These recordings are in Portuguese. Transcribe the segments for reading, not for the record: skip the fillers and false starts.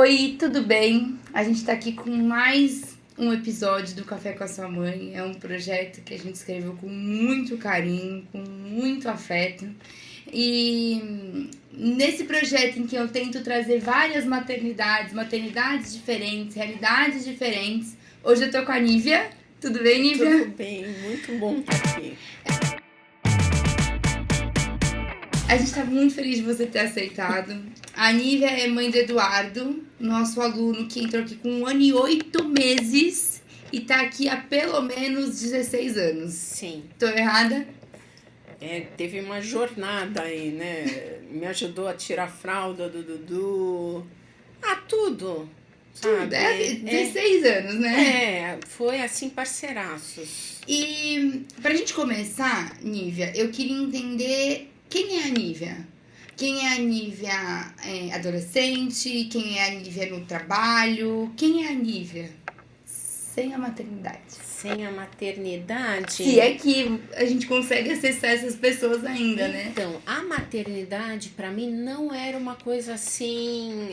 Oi, tudo bem? A gente tá aqui com mais um episódio do Café com a Sua Mãe. É um projeto que a gente escreveu com muito carinho, com muito afeto. E nesse projeto em que eu tento trazer várias maternidades diferentes, realidades diferentes. Hoje eu tô com a Nívia. Tudo bem, Nívia? Tudo bem, muito bom estar aqui. A gente tá muito feliz de você ter aceitado. A Nívia é mãe do Eduardo, nosso aluno que entrou aqui com 1 ano e 8 meses e tá aqui há pelo menos 16 anos. Sim, Tô errada? teve uma jornada aí, né? Me ajudou a tirar a fralda do Dudu. Tudo, sabe? Tudo. É 16 anos, né? Foi assim, parceiraços. E pra gente começar, Nívia, eu queria entender quem é a Nívia. Quem é a Nívia adolescente? Quem é a Nívia no trabalho? Quem é a Nívia sem a maternidade? Sem a maternidade. Se é que a gente consegue acessar essas pessoas ainda, né? Então, a maternidade para mim não era uma coisa assim,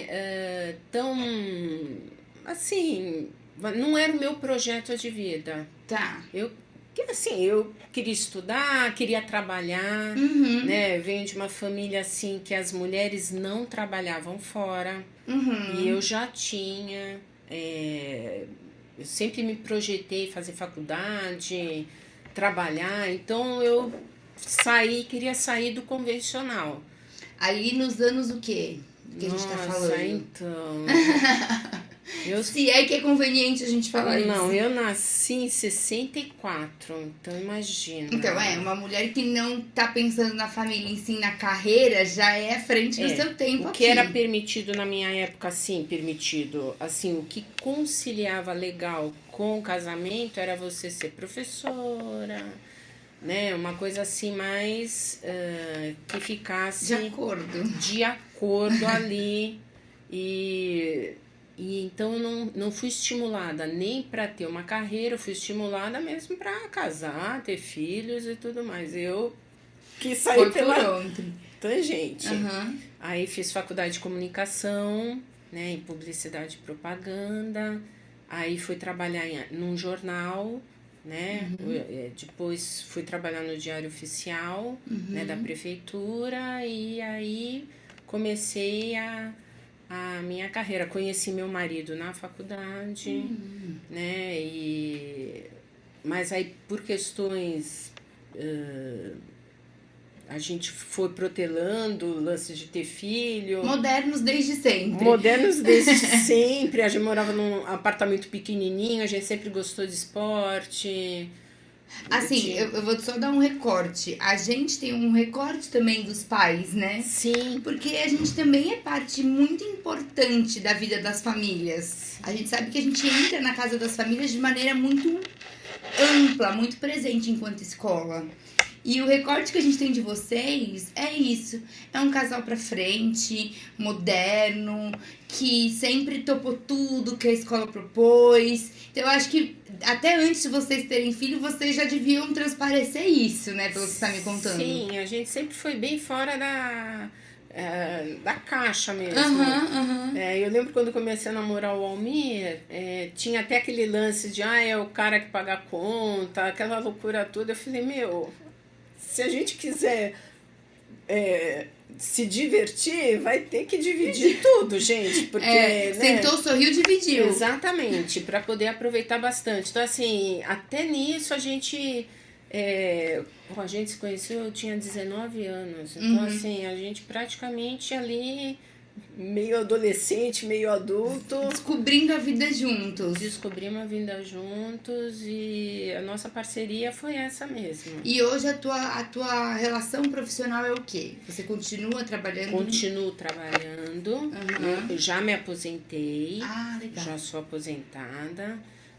tão. Assim, não era o meu projeto de vida. Tá. Eu queria estudar, queria trabalhar, Uhum. né? Venho de uma família assim que as mulheres não trabalhavam fora. Uhum. E eu já tinha, eu sempre me projetei fazer faculdade, trabalhar, então eu queria sair do convencional. Ali nos anos o quê? Que a gente tá falando? Então. Se é que é conveniente a gente falar isso. Não, eu nasci em 64, então imagina. Então, uma mulher que não tá pensando na família em si, na carreira, já é à frente do seu tempo O aqui. que era permitido na minha época, assim, o que conciliava legal com o casamento era você ser professora, né? Uma coisa assim mais que ficasse de acordo ali. E então eu não fui estimulada nem para ter uma carreira, eu fui estimulada mesmo para casar, ter filhos e tudo mais. Eu quis sair pela tangente. Uhum. Aí fiz faculdade de comunicação, né, em publicidade e propaganda. Aí fui trabalhar num jornal, né? Uhum. Depois fui trabalhar no Diário Oficial, né, da prefeitura. E aí comecei a minha carreira. Conheci meu marido na faculdade, né? Mas aí por questões a gente foi protelando o lance de ter filho. Modernos desde sempre. A gente morava num apartamento pequenininho, a gente sempre gostou de esporte. Assim, eu vou só dar um recorte. A gente tem um recorte também dos pais, né? Sim. Porque a gente também é parte muito importante da vida das famílias. A gente sabe que a gente entra na casa das famílias de maneira muito ampla, muito presente enquanto escola. E o recorte que a gente tem de vocês é isso. É um casal pra frente, moderno, que sempre topou tudo que a escola propôs. Então eu acho que até antes de vocês terem filho, vocês já deviam transparecer isso, né? Pelo que você tá me contando. Sim, a gente sempre foi bem fora da caixa mesmo. Eu lembro quando comecei a namorar o Almir, tinha até aquele lance de é o cara que paga a conta, aquela loucura toda. Eu falei, se a gente quiser se divertir, vai ter que dividir tudo, gente. Porque, sentou, sorriu, dividiu. Exatamente, para poder aproveitar bastante. Então, assim, até nisso a gente se conheceu, eu tinha 19 anos. Então, assim, a gente praticamente ali, meio adolescente, meio adulto. Descobrindo a vida juntos. Descobrimos a vida juntos e a nossa parceria foi essa mesmo. E hoje a tua relação profissional é o quê? Você continua trabalhando? Continuo trabalhando. Eu já me aposentei. Legal. Já sou aposentada,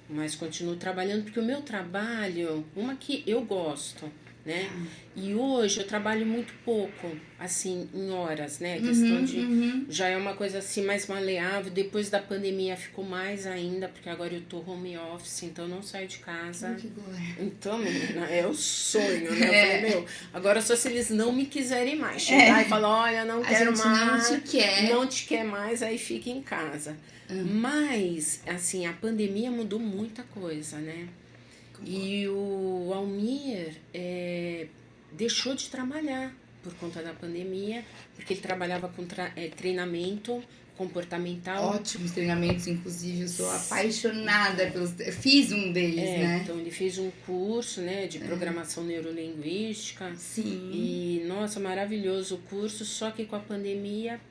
mas continuo trabalhando porque o meu trabalho, uma que eu gosto, né? E hoje eu trabalho muito pouco, assim, em horas, né? A questão de... Já é uma coisa assim mais maleável. Depois da pandemia ficou mais ainda, porque agora eu tô home office, então eu não saio de casa. Que glória. Então, menina, é o sonho, né? Eu falei, meu, agora só se eles não me quiserem mais. Chegar e falar, olha, não quero mais. Não te quer. Não te quer mais, aí fica em casa. Mas, assim, a pandemia mudou muita coisa, né? E o Almir deixou de trabalhar por conta da pandemia, porque ele trabalhava com treinamento comportamental. Ótimos treinamentos, inclusive, eu sou apaixonada pelos... Fiz um deles, né? Então, ele fez um curso, né, de programação neurolinguística. Sim. E, nossa, maravilhoso o curso, só que com a pandemia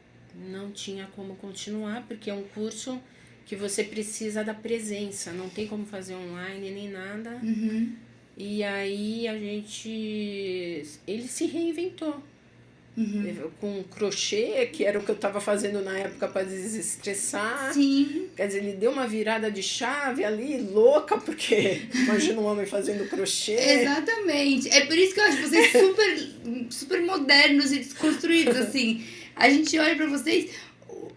não tinha como continuar, porque é um curso que você precisa da presença, não tem como fazer online nem nada. E aí ele se reinventou. Com crochê, que era o que eu estava fazendo na época para desestressar. Sim. Quer dizer, ele deu uma virada de chave ali, louca, porque imagina um homem fazendo crochê. Exatamente. É por isso que eu acho vocês super modernos e desconstruídos, assim. A gente olha pra vocês...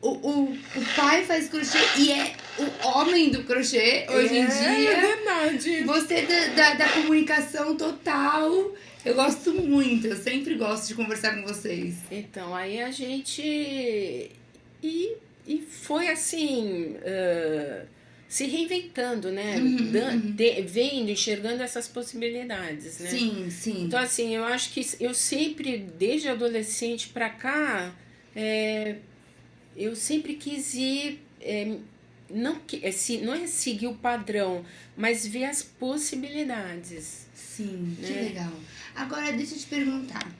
O pai faz crochê e é o homem do crochê hoje em dia. É verdade. Você da comunicação total. Eu gosto muito, eu sempre gosto de conversar com vocês. Então, aí a gente... E foi assim... se reinventando, né? Vendo, enxergando essas possibilidades, né? Sim, sim. Então, assim, eu acho que eu sempre, desde adolescente pra cá... eu sempre quis ir, não é seguir o padrão, mas ver as possibilidades. Sim, né? Que legal. Agora, deixa eu te perguntar.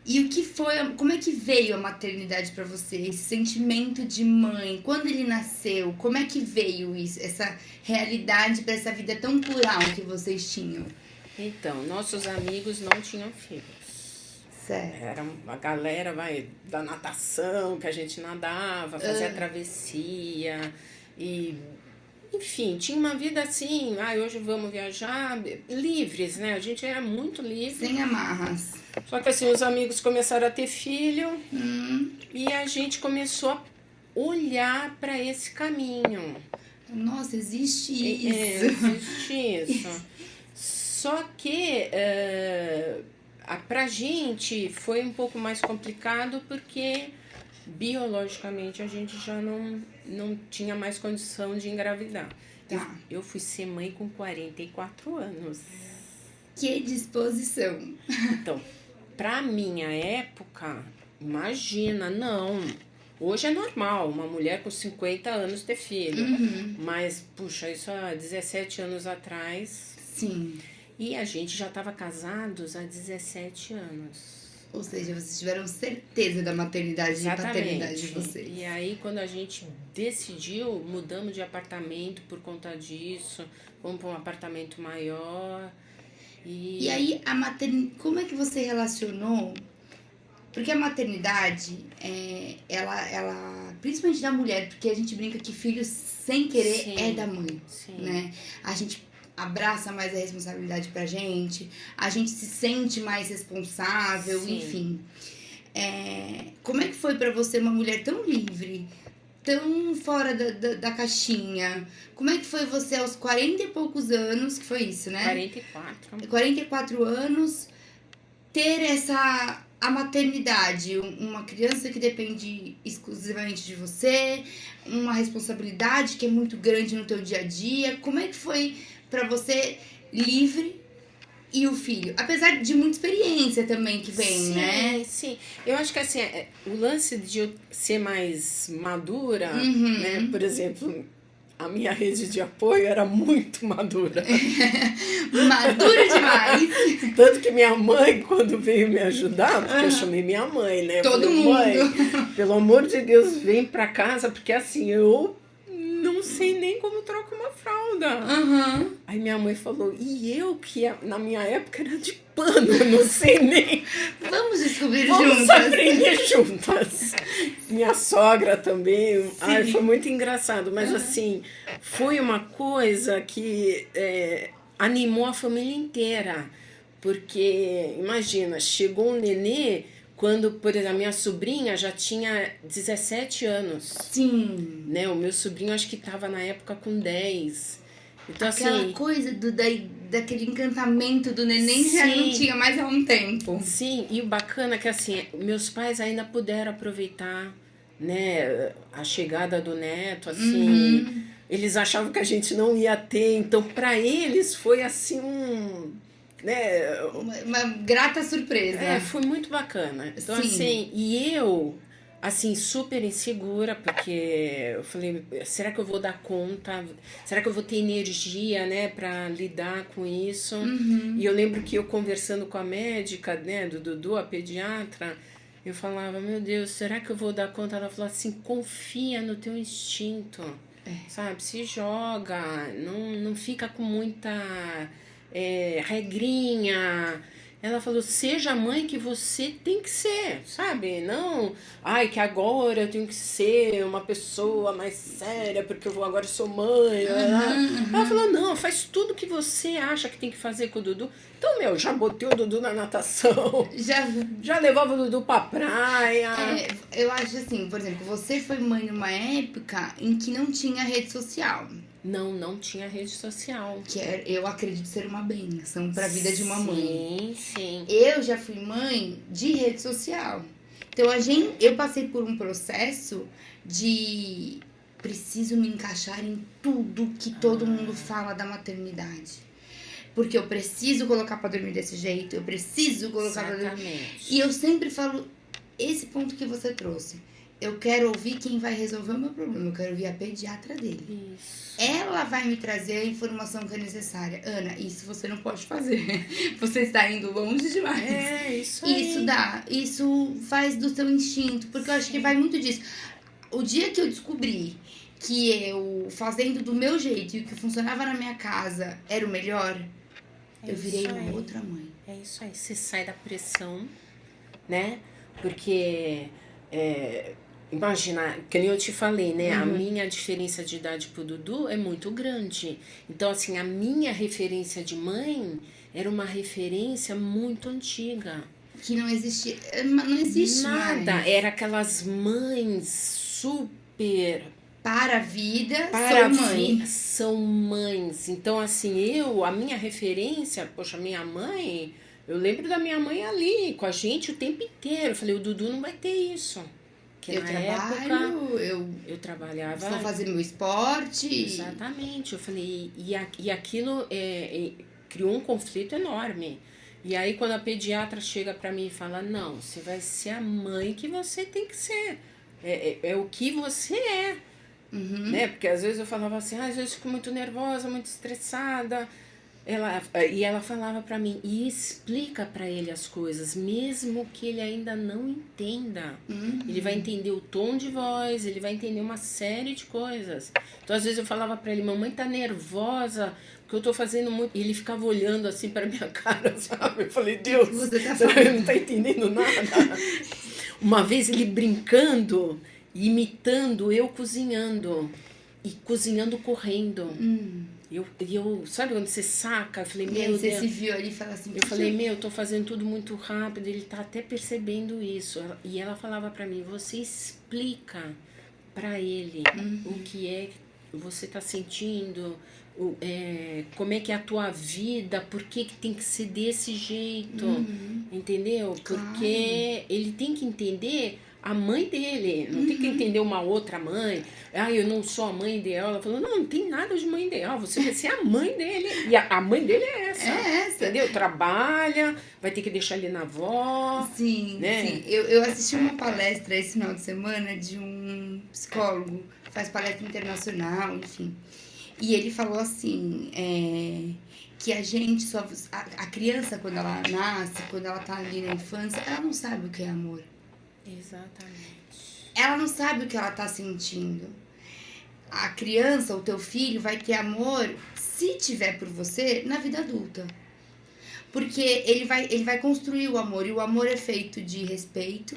E o que foi, como é que veio a maternidade pra você? Esse sentimento de mãe, quando ele nasceu, como é que veio isso, essa realidade pra essa vida tão plural que vocês tinham? Então, nossos amigos não tinham filhos. Certo. Era uma galera da natação, que a gente nadava, fazia travessia e... Enfim, tinha uma vida assim, hoje vamos viajar, livres, né? A gente era muito livre. Sem amarras. Só que assim, os amigos começaram a ter filho e a gente começou a olhar para esse caminho. Nossa, existe isso. Existe isso. Só que... pra gente foi um pouco mais complicado porque biologicamente a gente já não tinha mais condição de engravidar. Tá. Eu fui ser mãe com 44 anos. Que disposição. Então, pra minha época, imagina, não. Hoje é normal uma mulher com 50 anos ter filho. Mas, puxa, isso há 17 anos atrás. Sim. E a gente já estava casados há 17 anos. Ou seja, vocês tiveram certeza da maternidade e paternidade de vocês. E aí, quando a gente decidiu, mudamos de apartamento por conta disso. Fomos para um apartamento maior. E aí, a maternidade... Como é que você relacionou? Porque a maternidade, ela... Principalmente da mulher, porque a gente brinca que filho sem querer é da mãe. Né? A gente... abraça mais a responsabilidade pra gente, a gente se sente mais responsável, enfim. Como é que foi pra você, uma mulher tão livre, tão fora da caixinha? Como é que foi você aos 40 e poucos anos, que foi isso, né? 44. 44 anos, ter a maternidade, uma criança que depende exclusivamente de você, uma responsabilidade que é muito grande no teu dia a dia. Como é que foi pra você, livre, e o filho? Apesar de muita experiência também que vem, né? Sim. Eu acho que assim, o lance de eu ser mais madura, né? Por exemplo, a minha rede de apoio era muito madura. Madura demais. Tanto que minha mãe, quando veio me ajudar, porque eu chamei minha mãe, né? Todo mundo. Mãe, pelo amor de Deus, vem pra casa, porque assim, eu não sei nem como troco uma fralda. Aí minha mãe falou, e eu que na minha época era de pano, não sei nem. Vamos descobrir Vamos juntas. aprender juntas. Minha sogra também. Ai, foi muito engraçado, mas assim, foi uma coisa que animou a família inteira. Porque, imagina, chegou um nenê quando, por exemplo, a minha sobrinha já tinha 17 anos. Sim. Né? O meu sobrinho acho que estava na época com 10. Então, Aquela assim, coisa daquele encantamento do neném já não sim, tinha mais há um tempo. sim, e o bacana é que assim, meus pais ainda puderam aproveitar, né, a chegada do neto, assim, eles achavam que a gente não ia ter, então para eles foi assim né, Uma grata surpresa. foi muito bacana. Então, Sim. assim, e eu, assim, super insegura, porque eu falei, será que eu vou dar conta? Será que eu vou ter energia, né, pra lidar com isso? E eu lembro que eu conversando com a médica, né, do Dudu, a pediatra, eu falava, meu Deus, será que eu vou dar conta? Ela falou assim, confia no teu instinto, sabe? Se joga, não fica com muita regrinha. Ela falou, seja a mãe que você tem que ser, sabe? Não, ai, que agora eu tenho que ser uma pessoa mais séria, porque eu agora sou mãe. Ela falou, não, faz tudo que você acha que tem que fazer com o Dudu. Então, já botei o Dudu na natação, já levava o Dudu pra praia. Eu acho assim, por exemplo, você foi mãe numa época em que não tinha rede social. Não tinha rede social. Que eu acredito ser uma bênção pra vida de uma mãe. Sim. Eu já fui mãe de rede social. Então, eu passei por um processo de preciso me encaixar em tudo que todo mundo fala da maternidade. Porque eu preciso colocar pra dormir desse jeito, eu preciso colocar pra dormir. E eu sempre falo, esse ponto que você trouxe, eu quero ouvir quem vai resolver o meu problema, eu quero ouvir a pediatra dele. Isso. Ela vai me trazer a informação que é necessária. Ana, isso você não pode fazer. Você está indo longe demais. Isso aí. Isso faz do seu instinto, porque eu acho que vai muito disso. O dia que eu descobri que eu, fazendo do meu jeito e o que funcionava na minha casa era o melhor, eu virei uma outra mãe. É isso aí. Você sai da pressão, né? Porque, imagina, que nem eu te falei, né? A minha diferença de idade pro Dudu é muito grande. Então, assim, a minha referência de mãe era uma referência muito antiga. Que não existia, não existe nada. mais. Era aquelas mães super... Para a vida, são mães. Então, assim, a minha referência, poxa, minha mãe, eu lembro da minha mãe ali, com a gente o tempo inteiro. Eu falei, o Dudu não vai ter isso. Que eu trabalho, eu trabalhava. Estou fazendo meu esporte. Exatamente. Eu falei, e aquilo criou um conflito enorme. E aí, quando a pediatra chega pra mim e fala, não, você vai ser a mãe que você tem que ser. É o que você é. Né? Porque às vezes eu falava assim, às vezes eu fico muito nervosa, muito estressada. Ela falava pra mim, e explica pra ele as coisas, mesmo que ele ainda não entenda. Ele vai entender o tom de voz, ele vai entender uma série de coisas. Então às vezes eu falava pra ele, mamãe tá nervosa, porque eu tô fazendo muito. E ele ficava olhando assim pra minha cara, sabe? Eu falei, Deus, você não tá entendendo nada. Uma vez ele brincando, imitando eu cozinhando. E cozinhando correndo. Eu, sabe quando você saca? Eu falei, meu Deus. Você se viu ali e falou assim... Eu falei, eu tô fazendo tudo muito rápido, ele tá até percebendo isso. E ela falava pra mim, você explica pra ele o que é que você tá sentindo, como é que é a tua vida, por que tem que ser desse jeito, entendeu? Porque ele tem que entender a mãe dele, não tem que entender uma outra mãe. Eu não sou a mãe ideal. Ela falou, não tem nada de mãe ideal, você vai ser a mãe dele. E a mãe dele é essa. Entendeu? Trabalha, vai ter que deixar ele na avó. Sim, né? sim. Eu assisti uma palestra esse final de semana de um psicólogo, faz palestra internacional, enfim. E ele falou assim, que a gente só... A criança, quando ela nasce, quando ela tá ali na infância, ela não sabe o que é amor. Exatamente. Ela não sabe o que ela tá sentindo. A criança, o teu filho, vai ter amor, se tiver por você, na vida adulta. Porque ele vai construir o amor. E o amor é feito de respeito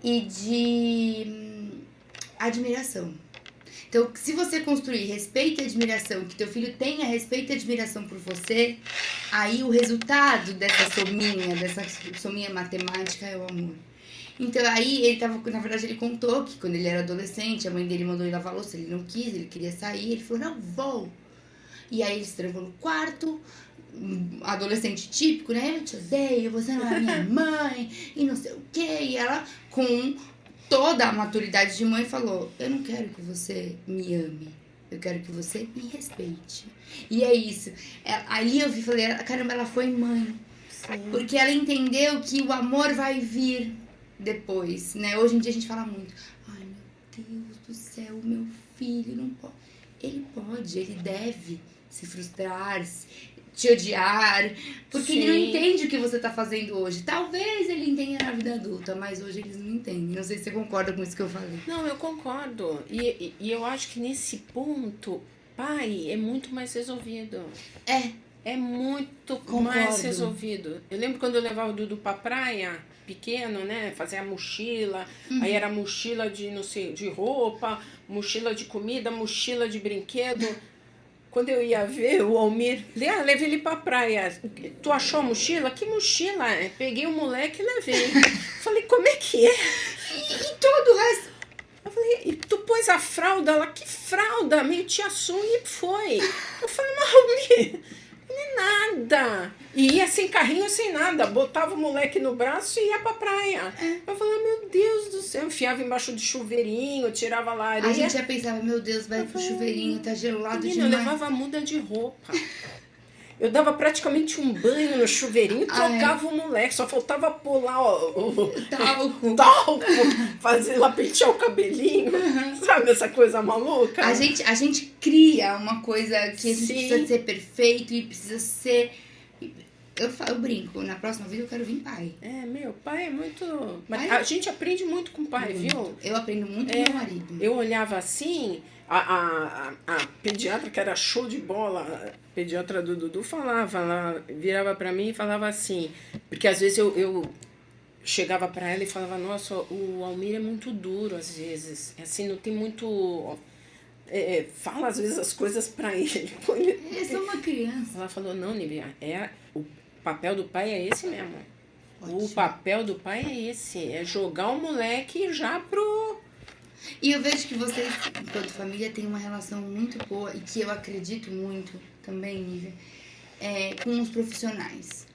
e de admiração. Então, se você construir respeito e admiração, que teu filho tenha respeito e admiração por você, aí o resultado dessa sominha matemática é o amor. Então, aí ele tava, na verdade, ele contou que quando ele era adolescente, a mãe dele mandou ele lavar a louça, ele não quis, ele queria sair, ele falou, não, vou. E aí ele se trancou no quarto, adolescente típico, né? Eu te odeio, você não é minha mãe, e não sei o quê. E ela, com toda a maturidade de mãe, falou, eu não quero que você me ame, eu quero que você me respeite. E é isso. Ali eu falei, caramba, ela foi mãe. Sim. Porque ela entendeu que o amor vai vir depois, né? Hoje em dia a gente fala muito, ai meu Deus do céu, meu filho não pode. Ele pode, ele deve se frustrar, te odiar, porque Sim. ele não entende o que você tá fazendo hoje. Talvez ele entenda na vida adulta, mas hoje eles não entendem. Não sei se você concorda com isso que eu falei. Não, eu concordo. E eu acho que nesse ponto, pai é muito mais resolvido. É muito mais resolvido. Eu lembro quando eu levava o Dudu pra praia, pequeno, né? Fazer a mochila. Aí era mochila de, não sei, de roupa, mochila de comida, mochila de brinquedo. Quando eu ia ver o Almir, levei ele pra praia. Tu achou a mochila? Que mochila? Peguei o moleque e levei. Falei, como é que é? E todo o resto. Eu falei, e tu pôs a fralda lá? Que fralda? Meio tia Sun e foi. Eu falei, mas Almir, nada. E ia sem carrinho, sem nada. Botava o moleque no braço e ia pra praia. Eu falei, meu Deus do céu. Enfiava embaixo do chuveirinho, tirava lá a areia. A gente já pensava, meu Deus, vai pro chuveirinho, tá gelado demais. Eu levava muda de roupa. Eu dava praticamente um banho no chuveirinho e trocava o moleque. Só faltava pular o talco, fazer lá, pentear o cabelinho. Sabe essa coisa maluca? A gente cria uma coisa que a gente precisa ser perfeito e precisa ser... Eu brinco, na próxima vida eu quero vir pai. Meu pai é muito... Mas a gente aprende muito com o pai, viu? Eu aprendo muito com meu marido. Eu olhava assim, a pediatra, que era show de bola, a pediatra do Dudu, falava, ela virava pra mim e falava assim, porque às vezes eu chegava pra ela e falava, nossa, o Almir é muito duro às vezes, assim, não tem muito... fala às vezes as coisas pra ele. Eu sou uma criança. Ela falou, não, Nívia, o papel do pai é esse mesmo. Ótimo. O papel do pai é esse, é jogar o moleque já pro... E eu vejo que vocês, enquanto família, têm uma relação muito boa e que eu acredito muito também, Nívia, com os profissionais.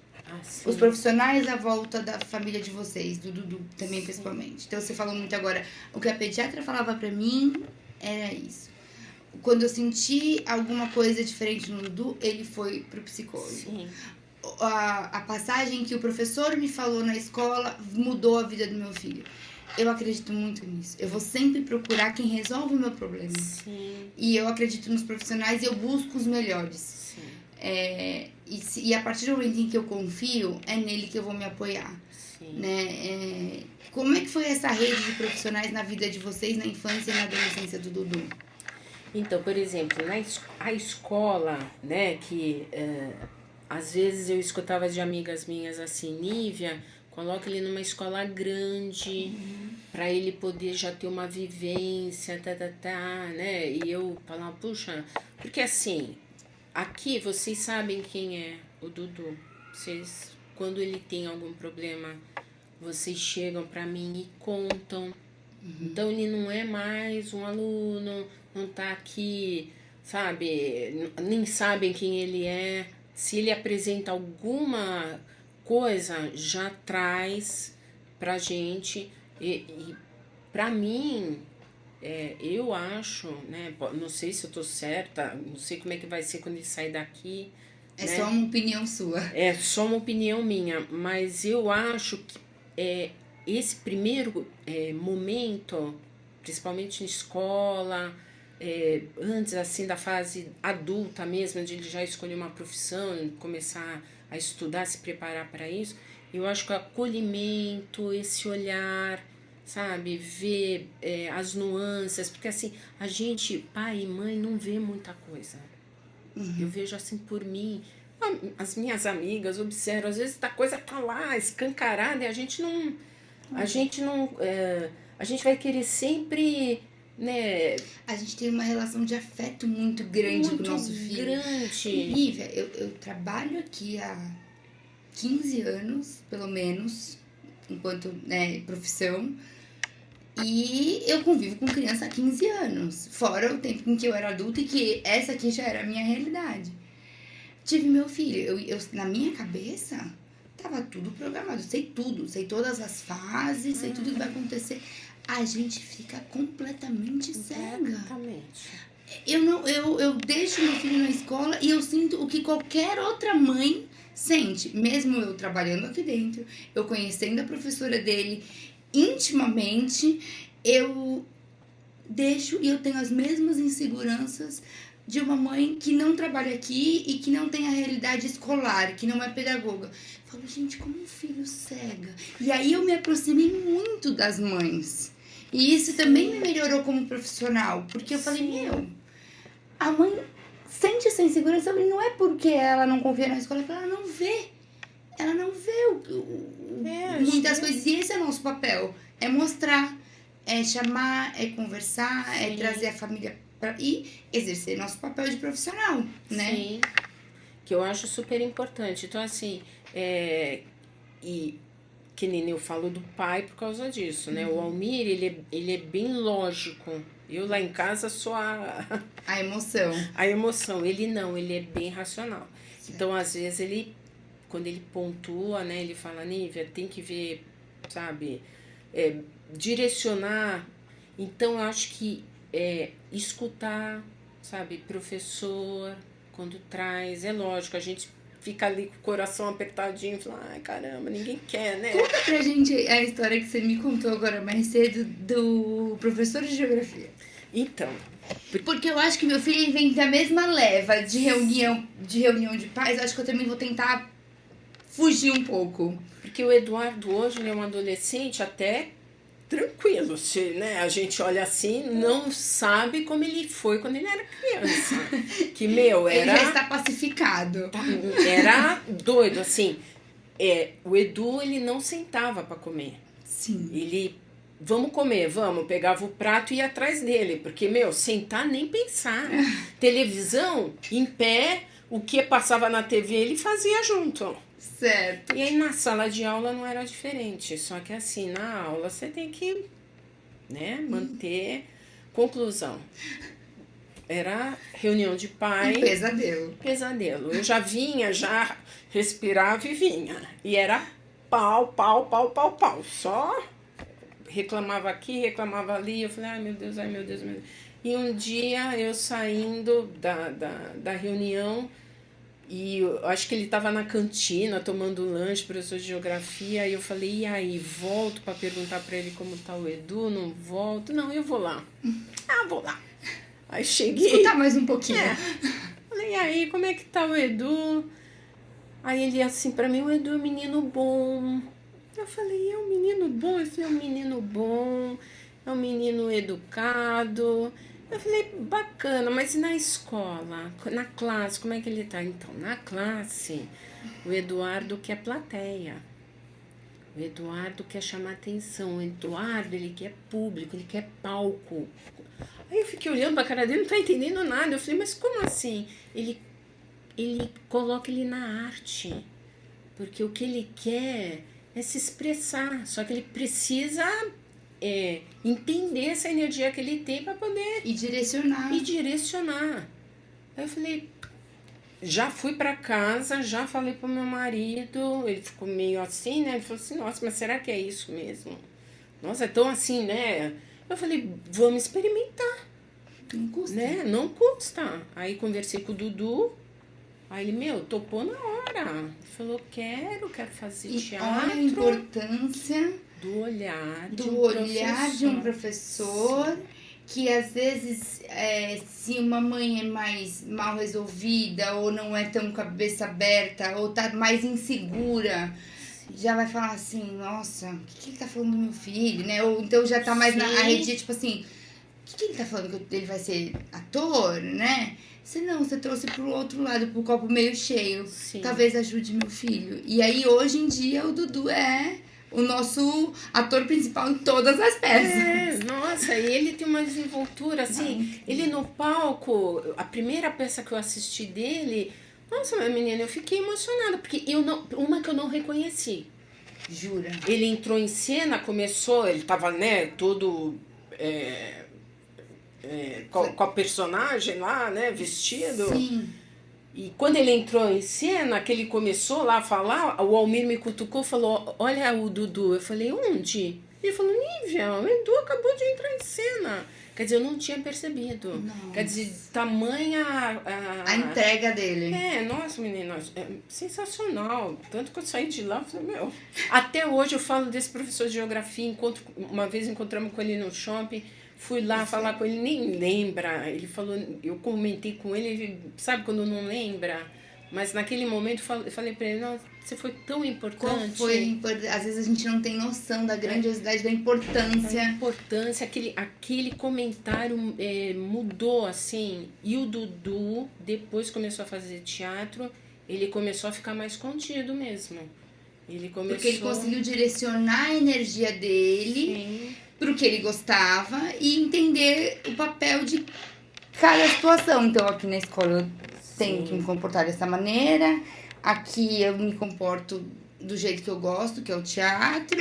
Os profissionais à volta da família de vocês, do Dudu também, principalmente. Então, você falou muito agora, o que a pediatra falava pra mim era isso. Quando eu senti alguma coisa diferente no Dudu, ele foi pro psicólogo. Sim. A passagem que o professor me falou na escola mudou a vida do meu filho. Eu acredito muito nisso. Eu vou sempre procurar quem resolve o meu problema. Sim. E eu acredito nos profissionais e eu busco os melhores. Sim. E a partir do momento em que eu confio, é nele que eu vou me apoiar. Sim. Né? Como é que foi essa rede de profissionais na vida de vocês, na infância e na adolescência do Dudu? Então, por exemplo, a escola, né, que às vezes eu escutava de amigas minhas assim, Nívia, coloca ele numa escola grande, para ele poder já ter uma vivência, né? E eu falava, puxa, porque assim, aqui vocês sabem quem é o Dudu. Vocês, quando ele tem algum problema, vocês chegam para mim e contam. Então ele não é mais um aluno, não tá aqui, sabe, nem sabem quem ele é. Se ele apresenta alguma coisa, já traz pra gente. E pra mim, eu acho, né, não sei se eu tô certa, não sei como é que vai ser quando ele sair daqui. É, né? só uma opinião sua. É só uma opinião minha, mas eu acho que esse primeiro momento, principalmente na escola, antes assim da fase adulta mesmo, de ele já escolher uma profissão, começar a estudar, se preparar para isso, eu acho que o acolhimento, esse olhar, sabe, ver as nuances, porque assim, a gente, pai e mãe, não vê muita coisa. Eu vejo assim por mim, as minhas amigas observam, às vezes a coisa tá lá, escancarada, e a gente vai querer sempre, né? A gente tem uma relação de afeto muito grande Muito com o nosso filho. grande. Nívia, eu trabalho aqui há 15 anos, pelo menos, enquanto, né, profissão. E eu convivo com criança há 15 anos. Fora o tempo em que eu era adulta e que essa aqui já era a minha realidade. Tive meu filho. Na minha cabeça, tava tudo programado. Sei tudo. Sei todas as fases, sei tudo que vai acontecer. A gente fica completamente cega. Exatamente. Eu deixo meu filho na escola e eu sinto o que qualquer outra mãe sente. Mesmo eu trabalhando aqui dentro, eu conhecendo a professora dele intimamente, eu deixo e eu tenho as mesmas inseguranças de uma mãe que não trabalha aqui e que não tem a realidade escolar, que não é pedagoga. Eu falo, gente, como um filho cega. E aí eu me aproximei muito das mães. E isso também me melhorou como profissional, porque eu falei, meu, a mãe sente essa insegurança e não é porque ela não confia na escola, é porque ela não vê. Ela não vê muitas coisas. E esse é o nosso papel. É mostrar, é chamar, é conversar, é trazer a família e exercer nosso papel de profissional, né? Sim, que eu acho super importante. Então, assim, e que nem eu falo do pai por causa disso, né? O Almir, ele é bem lógico. Eu lá em casa sou a emoção. A emoção. Ele não, ele é bem racional. Certo. Então, às vezes, quando ele pontua, né? Ele fala, Nívia, tem que ver, sabe? Direcionar. Então, eu acho que escutar, sabe? Professor, quando traz, é lógico, a gente fica ali com o coração apertadinho e fala, ai, caramba, ninguém quer, né? Conta pra gente a história que você me contou agora mais cedo do professor de geografia. Então, porque eu acho que meu filho vem da mesma leva de reunião de pais, eu acho que eu também vou tentar fugir um pouco. Porque o Eduardo hoje, ele é um adolescente até tranquilo, se, né, a gente olha assim, não sabe como ele foi quando ele era criança. Que, meu, era... Ele já está pacificado. Era doido, assim. O Edu, ele não sentava para comer. Sim. Ele, vamos comer, vamos. Pegava o prato e ia atrás dele. Porque, meu, sentar nem pensar. Televisão, em pé, o que passava na TV, ele fazia junto. Certo. E aí na sala de aula não era diferente, só que assim, na aula você tem que, né, manter conclusão. Era reunião de pai. Um pesadelo. Pesadelo. Eu já vinha, já respirava e vinha. E era pau. Só reclamava aqui, reclamava ali. Eu falei, ai meu Deus. E um dia eu saindo da reunião, e eu acho que ele estava na cantina tomando lanche, professor de geografia, e eu falei, e aí, volto para perguntar para ele como tá o Edu, não volto? Não, eu vou lá. Vou lá. Aí cheguei... Escutar mais um pouquinho. Falei, e aí, como é que tá o Edu? Aí ele assim, para mim, o Edu é um menino bom. Eu falei, é um menino bom? Ele falou, é um menino bom, é um menino educado... Eu falei, bacana, mas na escola, na classe, como é que ele tá? Então, na classe, o Eduardo quer plateia. O Eduardo quer chamar atenção. O Eduardo, ele quer público, ele quer palco. Aí eu fiquei olhando pra cara dele, não tá entendendo nada. Eu falei, mas como assim? Ele coloca ele na arte. Porque o que ele quer é se expressar. Só que ele precisa... entender essa energia que ele tem para poder... E direcionar. Aí eu falei... Já fui para casa, já falei pro meu marido, ele ficou meio assim, né? Ele falou assim, nossa, mas será que é isso mesmo? Nossa, é tão assim, né? Eu falei, vamos experimentar. Não custa. Né? Não custa. Aí conversei com o Dudu, aí ele, topou na hora. Ele falou, quero fazer teatro. Olha a importância... Do olhar de um professor, que às vezes, se uma mãe é mais mal resolvida, ou não é tão cabeça aberta, ou tá mais insegura, já vai falar assim, nossa, o que ele tá falando do meu filho, né? Ou então já tá mais na rede, tipo assim, o que ele tá falando, que ele vai ser ator, né? Você trouxe pro outro lado, pro copo meio cheio. Sim. Talvez ajude meu filho. E aí, hoje em dia, o Dudu é... o nosso ator principal em todas as peças. É, nossa, e ele tem uma desenvoltura, assim, ele no palco, a primeira peça que eu assisti dele, nossa, minha menina, eu fiquei emocionada, porque uma que eu não reconheci. Jura? Ele entrou em cena, começou, ele tava, né, todo com a personagem lá, né, vestido. Sim. E quando ele entrou em cena, que ele começou lá a falar, o Almir me cutucou e falou, olha o Dudu. Eu falei, onde? Ele falou, Nívia, o Edu acabou de entrar em cena. Quer dizer, eu não tinha percebido. Nossa. Quer dizer, tamanha... A entrega dele. Nossa, menina, é sensacional. Tanto que eu saí de lá, eu falei, meu... Até hoje eu falo desse professor de geografia, uma vez encontramos com ele no shopping, fui lá falar com ele, nem lembra. Ele falou, eu comentei com ele, sabe quando não lembra? Mas naquele momento eu falei pra ele, nossa, você foi tão importante. Qual foi? Às vezes a gente não tem noção da grandiosidade, da importância. A importância, aquele comentário mudou, assim. E o Dudu, depois começou a fazer teatro, ele começou a ficar mais contido mesmo. Porque ele conseguiu direcionar a energia dele... Sim. Pro que ele gostava e entender o papel de cada situação. Então, aqui na escola eu tenho que me comportar dessa maneira, aqui eu me comporto do jeito que eu gosto, que é o teatro,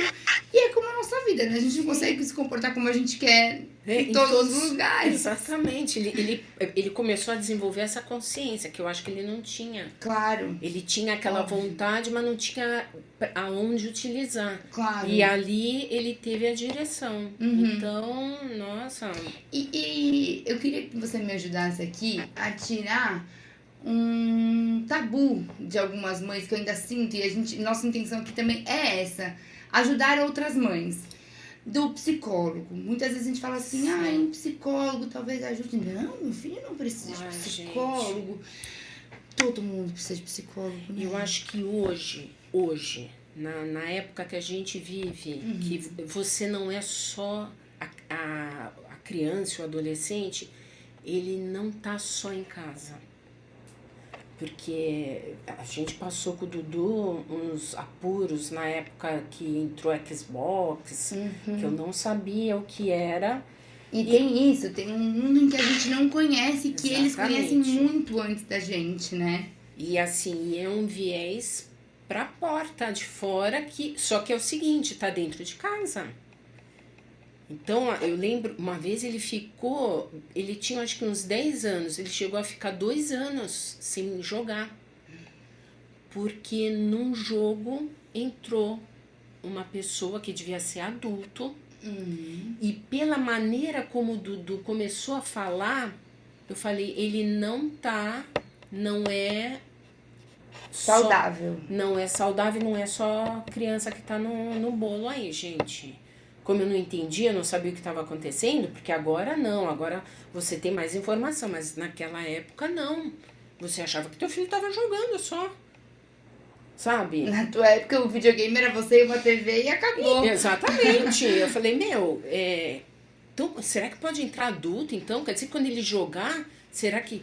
e é como a nossa vida, né? A gente não consegue se comportar como a gente quer em todos os lugares. Exatamente. Ele começou a desenvolver essa consciência, que eu acho que ele não tinha. Claro. Ele tinha aquela vontade, mas não tinha aonde utilizar. Claro. E ali ele teve a direção. Então, nossa... E eu queria que você me ajudasse aqui a tirar um tabu de algumas mães que eu ainda sinto, e nossa intenção aqui também é essa, ajudar outras mães. Do psicólogo. Muitas vezes a gente fala assim, um psicólogo talvez ajude. Não, meu filho não precisa de psicólogo. Gente. Todo mundo precisa de psicólogo, né? Eu acho que hoje, na época que a gente vive, que você não é só a criança, o adolescente, ele não tá só em casa. Porque a gente passou com o Dudu uns apuros na época que entrou Xbox, que eu não sabia o que era. E tem isso, tem um mundo em que a gente não conhece, que eles conhecem muito antes da gente, né? E assim, é um viés pra porta de fora, só que é o seguinte, tá dentro de casa. Então, eu lembro, uma vez ele tinha acho que uns 10 anos, ele chegou a ficar 2 anos sem jogar. Porque num jogo entrou uma pessoa que devia ser adulto, e pela maneira como o Dudu começou a falar, eu falei, ele não é saudável. Não é saudável, não é só criança que tá no bolo aí, gente. Como eu não entendia, não sabia o que estava acontecendo, porque agora não, agora você tem mais informação, mas naquela época não. Você achava que teu filho estava jogando só, sabe? Na tua época o videogame era você e uma TV e acabou. Exatamente. Eu falei, então, será que pode entrar adulto então? Quer dizer que quando ele jogar, será que...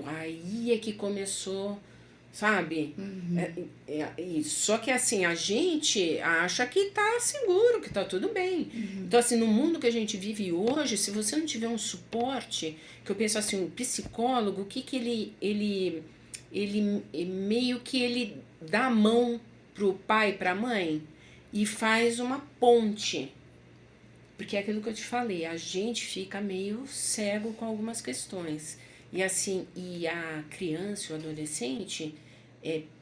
aí é que começou... Sabe? Só que assim, a gente acha que tá seguro, que tá tudo bem. Então assim, no mundo que a gente vive hoje, se você não tiver um suporte, que eu penso assim, um psicólogo, o que ele meio que ele dá a mão pro pai, pra mãe e faz uma ponte. Porque é aquilo que eu te falei, a gente fica meio cego com algumas questões. E assim, e a criança, o adolescente,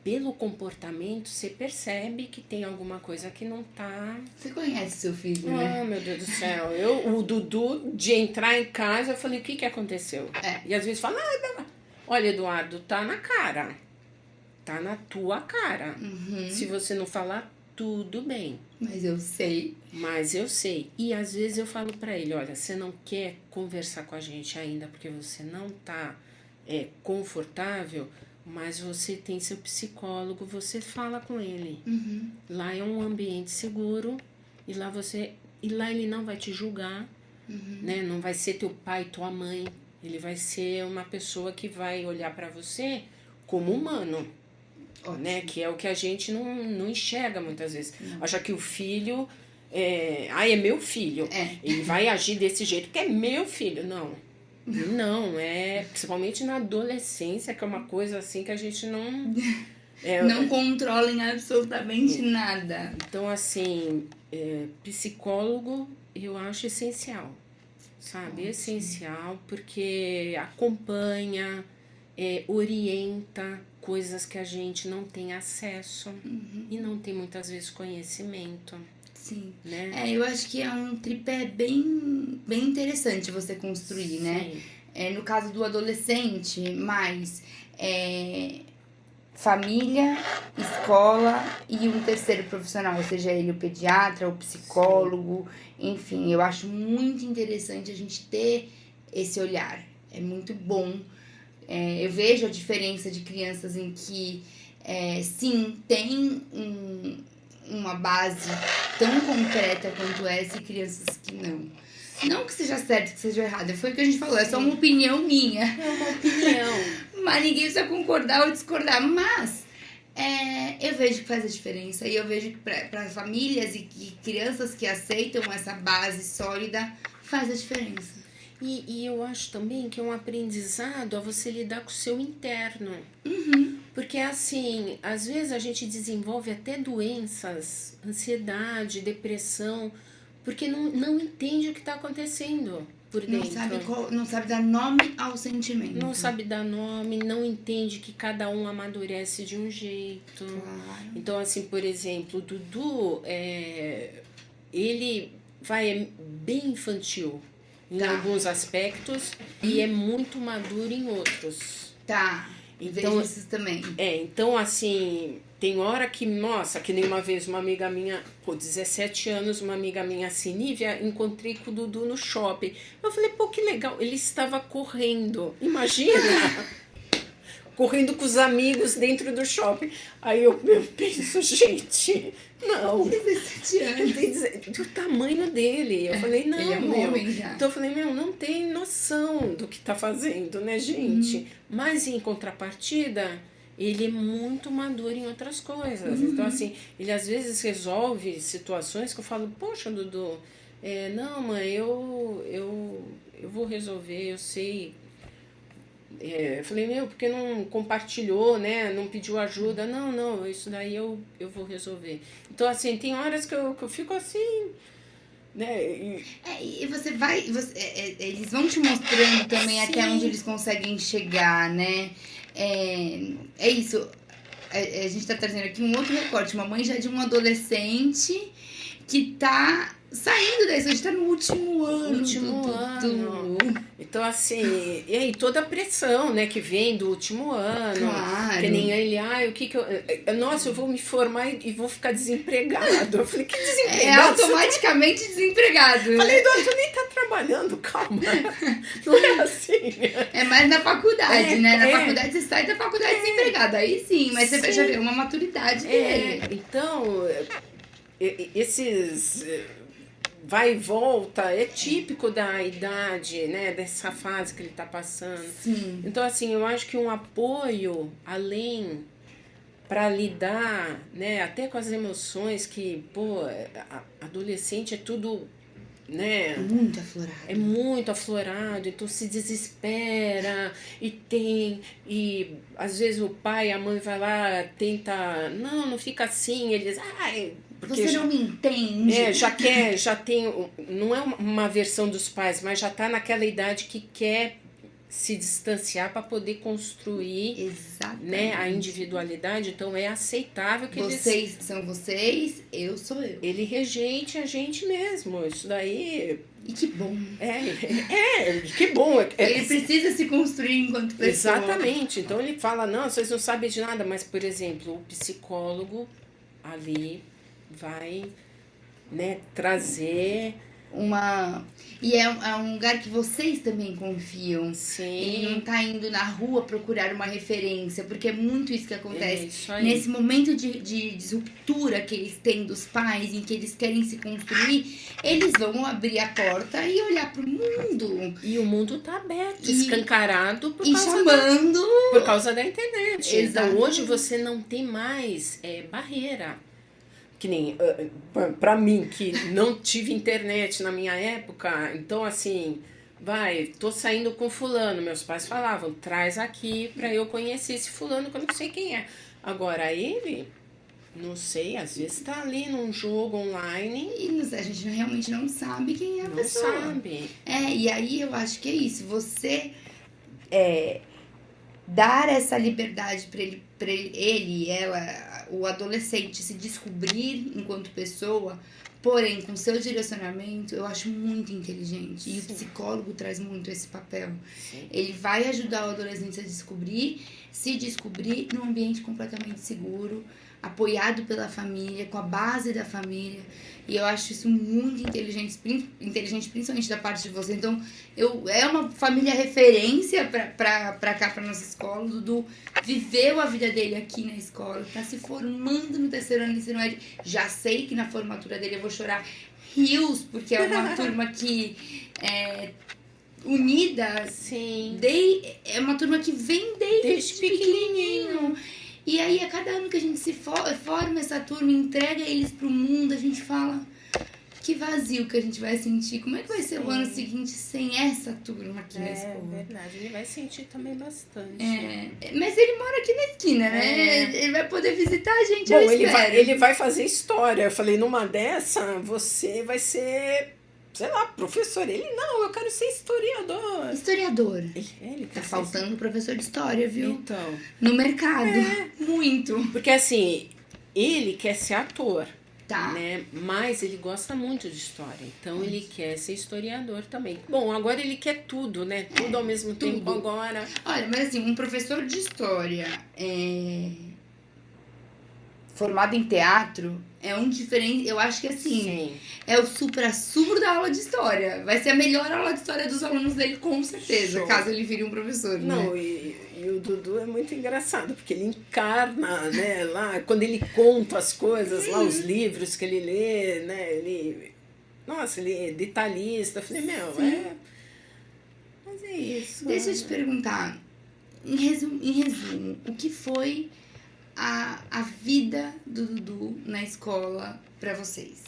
pelo comportamento, você percebe que tem alguma coisa que não tá... Você conhece seu filho, né? Ah, meu Deus do céu. O Dudu, de entrar em casa, eu falei, o que aconteceu? E às vezes fala, olha, Eduardo, tá na cara. Tá na tua cara. Se você não falar, tudo bem. Mas eu sei. E às vezes eu falo pra ele, olha, você não quer conversar com a gente ainda porque você não tá confortável, mas você tem seu psicólogo, você fala com ele. Lá é um ambiente seguro e lá ele não vai te julgar, né? Não vai ser teu pai, tua mãe. Ele vai ser uma pessoa que vai olhar pra você como humano. Ótimo. né? Que é o que a gente não enxerga muitas vezes. Acha que o filho é meu filho. Ele vai agir desse jeito porque é meu filho. Não, principalmente na adolescência, que é uma coisa assim que a gente não... não controlem absolutamente nada. Então, assim, psicólogo eu acho essencial, sabe? Essencial, porque acompanha, orienta coisas que a gente não tem acesso e não tem muitas vezes conhecimento. Sim. Né? Eu acho que é um tripé bem interessante você construir, né? No caso do adolescente, mais família, escola e um terceiro profissional, seja ele o pediatra, o psicólogo, enfim, eu acho muito interessante a gente ter esse olhar. É muito bom. Eu vejo a diferença de crianças em que, sim, tem uma base tão concreta quanto essa e crianças que não. Não que seja certo, que seja errado. Foi o que a gente falou, é só uma opinião minha. É uma opinião. Mas ninguém precisa concordar ou discordar. Mas eu vejo que faz a diferença. E eu vejo que para famílias e crianças que aceitam essa base sólida, faz a diferença. E eu acho também que é um aprendizado a você lidar com o seu interno. Porque, assim, às vezes a gente desenvolve até doenças, ansiedade, depressão, porque não entende o que está acontecendo por dentro. Não sabe dar nome ao sentimento. Não sabe dar nome, não entende que cada um amadurece de um jeito. Claro. Então, assim, por exemplo, o Dudu, ele vai bem infantil em alguns aspectos e é muito maduro em outros. Tá. Então, vejo isso também. Então, assim, tem hora que, nossa, que nem uma vez uma amiga minha, 17 anos, uma amiga minha assim, Nívia, encontrei com o Dudu no shopping. Eu falei, que legal, ele estava correndo, imagina, correndo com os amigos dentro do shopping. Aí eu penso, gente, não. 17 anos. Do tamanho dele. Eu falei, não, ele é um homem já. Então eu falei, não tem noção do que tá fazendo, né, gente? Mas em contrapartida, ele é muito maduro em outras coisas. Então, assim, ele às vezes resolve situações que eu falo, poxa, Dudu, não, mãe, eu vou resolver, eu sei. Eu falei, porque não compartilhou, né? Não pediu ajuda. Não, isso daí eu vou resolver. Então, assim, tem horas que eu fico assim, né? E você vai... eles vão te mostrando também até onde eles conseguem chegar, né? É isso. A gente tá trazendo aqui um outro recorte. Uma mãe já de um adolescente que tá saindo daí, a gente tá no último ano. Então, assim, e aí toda a pressão, né, que vem do último ano. Claro. Que nem ele, o que eu... Nossa, eu vou me formar e vou ficar desempregado. Eu falei, que desempregado? Automaticamente desempregado. Falei, tu nem tá trabalhando, calma. Não é assim. É mais na faculdade, né? Na faculdade você sai da faculdade desempregado. Aí sim, mas você já vê uma maturidade dele. Então, esses... vai e volta, é típico da idade, né, dessa fase que ele tá passando. Sim. Então, assim, eu acho que um apoio além para lidar, né, até com as emoções que, adolescente é tudo, né? Muito aflorado. É muito aflorado, então se desespera e às vezes o pai, a mãe vai lá, tenta, não fica assim, eles, porque você não me entende. Já tem, não é uma versão dos pais, mas já tá naquela idade que quer se distanciar para poder construir, né, a individualidade. Então é aceitável que vocês são vocês, eu sou eu. Ele rejeite a gente mesmo. Isso daí... E que bom. Que bom. Ele precisa se construir enquanto pessoa. Exatamente. Então ele fala, não, vocês não sabem de nada. Mas, por exemplo, o psicólogo ali vai, né, trazer E é um lugar que vocês também confiam. Sim. Ele não tá indo na rua procurar uma referência, porque é muito isso que acontece. Isso aí. Nesse momento de ruptura que eles têm dos pais, em que eles querem se construir, eles vão abrir a porta e olhar pro mundo. E o mundo tá aberto, escancarado E chamando. por causa da internet. Exatamente. Então hoje você não tem mais barreira. Que nem pra mim, que não tive internet na minha época, então assim, tô saindo com fulano, meus pais falavam, traz aqui pra eu conhecer esse fulano que eu não sei quem é. Agora ele, não sei, às vezes tá ali num jogo online. E a gente realmente não sabe quem é a não pessoa. sabe. E aí eu acho que é isso, você dar essa liberdade pra ele, ela, o adolescente se descobrir enquanto pessoa, porém com seu direcionamento, eu acho muito inteligente. E o psicólogo traz muito esse papel. Sim. Ele vai ajudar o adolescente a se descobrir num ambiente completamente seguro, apoiado pela família, com a base da família. E eu acho isso muito inteligente principalmente da parte de você. Então, é uma família referência pra cá, pra nossa escola. O Dudu viveu a vida dele aqui na escola, tá se formando no terceiro ano do ensino médio. Já sei que na formatura dele eu vou chorar rios, porque é uma turma que é unida. Sim. É uma turma que vem desde pequenininho. E aí, a cada ano que a gente se forma essa turma, entrega eles pro mundo, a gente fala, que vazio que a gente vai sentir. Como é que vai ser o ano seguinte sem essa turma aqui na escola? É verdade, ele vai sentir também bastante. Mas ele mora aqui na esquina, né? Ele vai poder visitar a gente, Bom, eu espero. ele vai fazer história. Eu falei, numa dessa, você vai ser, sei lá, professor. Ele, não, eu quero ser historiador. Historiador. Ele Tá quer ser faltando professor de história, viu? Então. No mercado. Muito. Porque assim, ele quer ser ator. Tá. Né? Mas ele gosta muito de história. Então ele quer ser historiador também. Bom, agora ele quer tudo, né? Tudo ao mesmo tempo agora. Olha, mas assim, um professor de história formado em teatro é um diferente. Eu acho que assim, Sim. é o supra-sumo da aula de história. Vai ser a melhor aula de história dos alunos dele, com certeza, caso ele vire um professor. Não, né? E o Dudu é muito engraçado, porque ele encarna, né, lá, quando ele conta as coisas, lá, os livros que ele lê, né, nossa, ele é detalhista. Eu falei, mas é isso. Deixa eu te perguntar, em resumo, o que foi a vida do Dudu na escola pra vocês?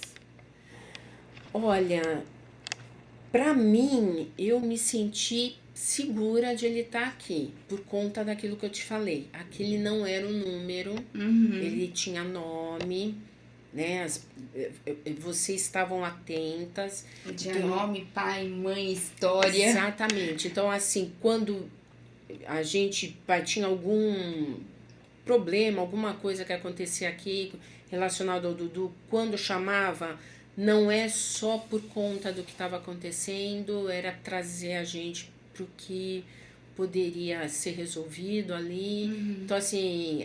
Olha, pra mim, eu me senti segura de ele estar aqui, por conta daquilo que eu te falei. Aquele não era um número, ele tinha nome, né? Vocês estavam atentas. Tinha nome, pai, mãe, história. Exatamente. Então, assim, quando a gente tinha algum problema, alguma coisa que acontecia aqui relacionado ao Dudu, quando chamava, não é só por conta do que estava acontecendo, era trazer a gente para o que poderia ser resolvido ali. Então, assim,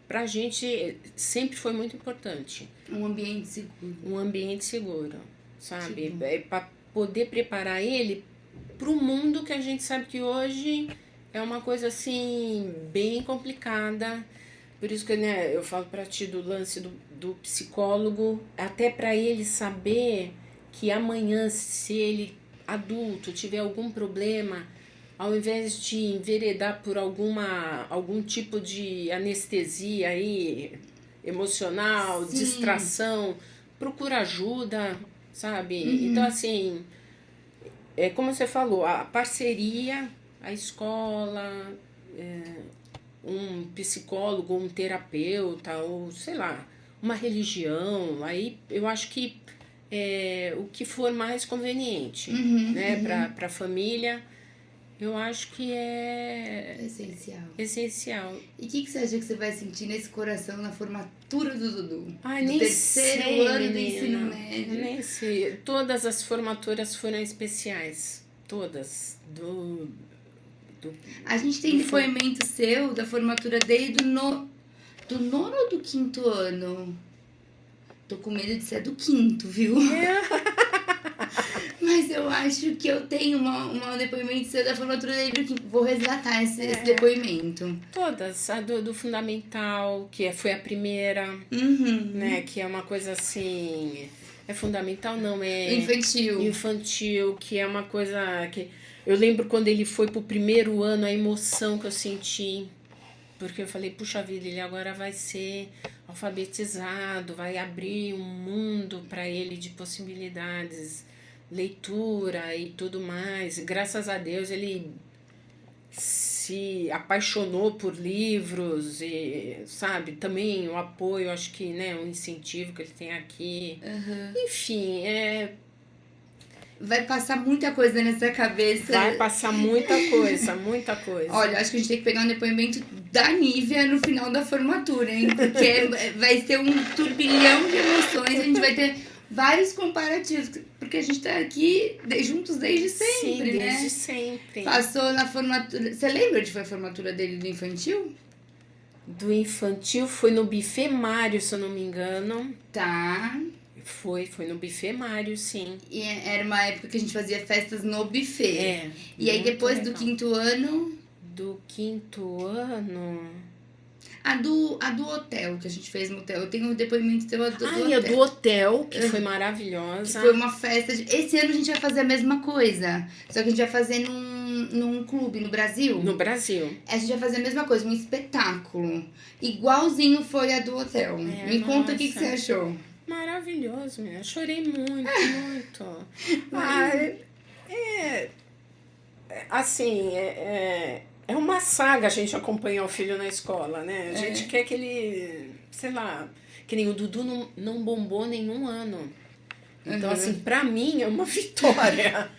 pra gente sempre foi muito importante. Um ambiente seguro. Um ambiente seguro, sabe? Para poder preparar ele para o mundo que a gente sabe que hoje é uma coisa, assim, bem complicada. Por isso que, né, eu falo para ti do lance do psicólogo, até para ele saber que amanhã, se ele adulto tiver algum problema, ao invés de enveredar por algum tipo de anestesia aí, emocional, Sim. distração, procura ajuda, sabe? Então, assim, como você falou, a parceria, a escola, um psicólogo, um terapeuta, ou sei lá, uma religião, aí eu acho que o que for mais conveniente, né, para a família, eu acho que é essencial. E o que você acha que você vai sentir nesse coração na formatura do Dudu? Ai, do nem terceiro sei, ano do menina. ensino médio. Nem sei. Todas as formaturas foram especiais. Todas. A gente tem depoimento seu da formatura dele do nono ou do quinto ano? Tô com medo de ser do quinto, viu? acho que eu tenho um depoimento seu da formatura dele, que vou resgatar esse depoimento. Todas, a do fundamental, foi a primeira, né? Que é uma coisa assim... É fundamental, não, é... Infantil, que é uma coisa que... Eu lembro quando ele foi pro primeiro ano, a emoção que eu senti. Porque eu falei, puxa vida, ele agora vai ser alfabetizado, vai abrir um mundo para ele de possibilidades, leitura e tudo mais. Graças a Deus ele se apaixonou por livros e, sabe, também o apoio, acho que, né, o incentivo que ele tem aqui. Enfim, vai passar muita coisa nessa cabeça. Vai passar muita coisa, muita coisa. Olha, acho que a gente tem que pegar um depoimento da Nívia no final da formatura, hein? Porque vai ser um turbilhão de emoções, a gente vai ter vários comparativos, porque a gente tá aqui juntos desde sempre, Sim, né? desde sempre. Passou na formatura... Você lembra de foi a formatura dele do infantil? Do infantil foi no Buffet Mário, se eu não me engano. Tá. Foi no Buffet Mário, sim. E era uma época que a gente fazia festas no buffet. E aí depois legal. do quinto ano... Do quinto ano... A do hotel, que a gente fez no hotel. Eu tenho um depoimento teu do hotel. E a do hotel, que foi maravilhosa. Que foi uma festa... Esse ano a gente vai fazer a mesma coisa. Só que a gente vai fazer num clube no Brasil. No Brasil. A gente vai fazer a mesma coisa, um espetáculo. Igualzinho foi a do hotel. Me conta o que você achou. Maravilhoso, menina. Chorei muito, muito. Assim, é uma saga a gente acompanhar o filho na escola, né? A gente quer que ele, sei lá, que nem o Dudu não bombou nenhum ano. Então, assim, pra mim é uma vitória.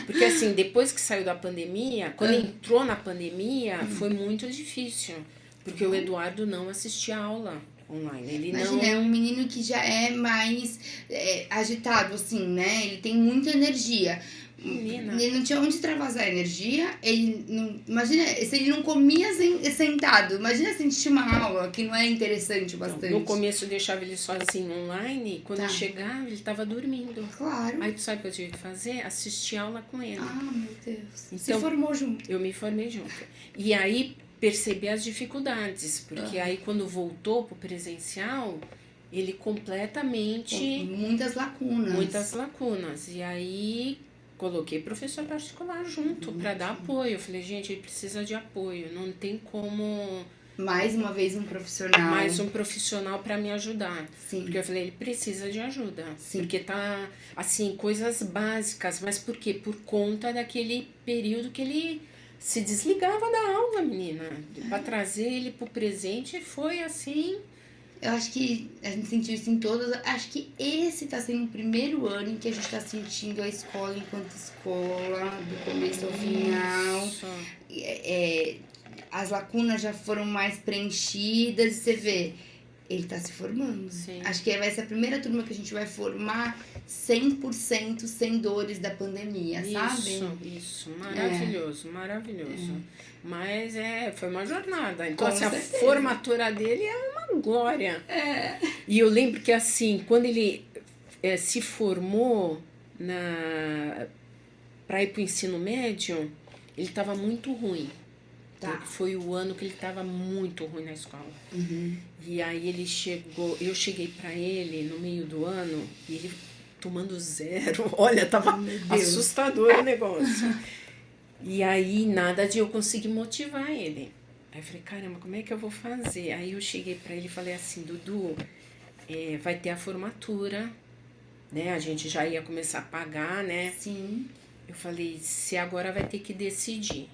Porque, assim, depois que saiu da pandemia, quando entrou na pandemia, foi muito difícil. Porque o Eduardo não assistia aula online. Ele Imagina, é um menino que já é mais agitado, assim, né? Ele tem muita energia. Menina. Ele não tinha onde extravasar a energia. Ele não, imagina se ele não comia sentado. Imagina se assistir uma aula que não é interessante bastante. No começo eu deixava ele sozinho online. Quando eu chegava, ele estava dormindo. Claro. Aí tu sabe o que eu tive que fazer? Assistir aula com ele. Ah, meu Deus. Então, se formou junto. Eu me formei junto. E aí percebi as dificuldades. Porque aí quando voltou pro presencial, ele completamente... Muitas lacunas. E aí... Coloquei professor particular junto para dar apoio. Eu falei, gente, ele precisa de apoio. Não tem como... Mais uma vez um profissional. Mais um profissional para me ajudar. Sim. Porque eu falei, ele precisa de ajuda. Sim. Porque tá, assim, coisas básicas. Mas por quê? Por conta daquele período que ele se desligava da aula, menina. Para trazer ele pro presente foi assim... Eu acho que a gente sentiu isso em todas. Acho que esse tá sendo o primeiro ano em que a gente tá sentindo a escola enquanto escola, do começo ao final. As lacunas já foram mais preenchidas e você vê, ele tá se formando. Sim. Acho que vai ser a primeira turma que a gente vai formar 100% sem dores da pandemia, sabe? Isso. Maravilhoso. Mas foi uma jornada. Então, assim, a certeza. formatura dele é uma glória. E eu lembro que, assim, quando ele se formou para ir para o ensino médio, ele estava muito ruim. Tá. Foi o ano que ele estava muito ruim na escola. E aí ele chegou, eu cheguei para ele no meio do ano, e ele tomando 0. Olha, tava assustador o negócio. E aí, nada de eu conseguir motivar ele. Aí eu falei, caramba, como é que eu vou fazer? Aí eu cheguei pra ele e falei assim, Dudu, vai ter a formatura, né? A gente já ia começar a pagar, né? Sim. Eu falei, você agora vai ter que decidir.